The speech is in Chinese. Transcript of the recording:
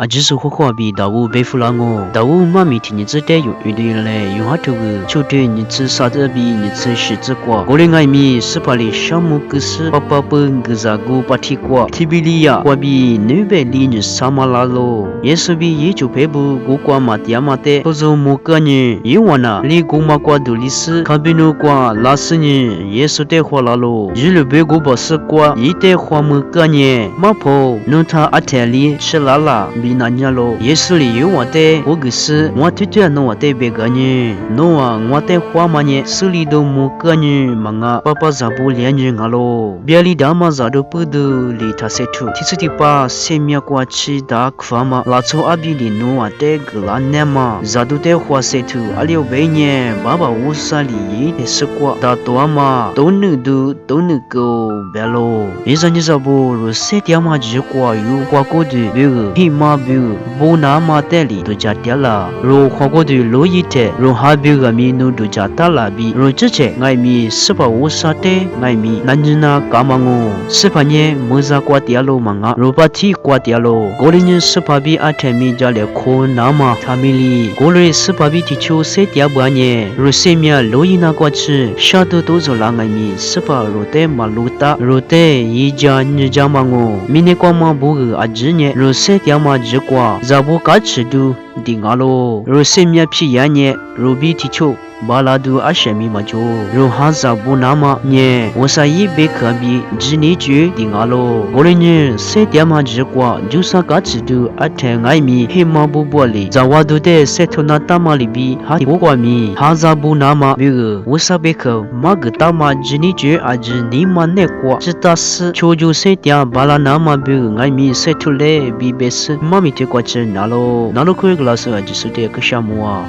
阿只是火比大乌被弗朗哦，大乌妈咪听你只得有一点嘞，用哈头个，就对你吃啥子比你吃十字瓜，我的爱米是把你项目个是爸爸本个啥个把提瓜，提比利亚，我比女百里你啥嘛拉咯，也是比也就配不过瓜嘛点嘛的，或者么个呢，因为呐，你过嘛瓜独立是，看比努瓜拉是呢，也是得花拉咯，日了别个把是瓜，一得花么个呢，马婆，弄他阿泰里吃拉拉。那年咯，也是里有我的，我可是我推推弄我的别个呢，弄啊我的花嘛呢，手里都没个呢，忙啊，爸爸咋不连人啊咯？别里大嘛咋都不得里他些土，其实的把生命过去打快嘛，拉出阿比里弄我的个拉呢嘛，咋都得花些土，阿里有别呢，爸爸我啥里也得是过，大多嘛，都能够别咯，一阵子咋不如些点嘛只过有过过的别个，嘿嘛。不拿马德里都加掉了，如花果的罗伊特，如哈比个米努都加大了比，如这些爱米是把乌沙的爱米，南京那干嘛哦？是把呢莫扎挂掉了嘛啊？如把提挂掉了，过年是把比阿天米加了可那么他米里，过来是把比提出些掉不呢？如些米罗伊那挂吃，下头都做了爱米，是把如的马路大，如的一家你家嘛哦？米呢挂嘛不个阿只呢？如些掉嘛。只瓜，咋不敢吃都顶阿咯？若生命皮呀呢，若比提球。巴拉杜阿什米嘛就，如哈扎布那么呢？我啥也别可比，只你觉定阿咯。我的呢，谁点嘛只瓜，就啥个吃都阿天爱米，黑嘛不玻璃，咋话都得谁头那大嘛里比，哈不瓜米，哈扎布那么别个，我啥别可，嘛个大嘛只你觉啊只你嘛那瓜，只打死，求就谁点巴拉那么别个爱米谁头嘞比别是，妈咪贴瓜吃那咯可以个老师啊，就是这个项目啊。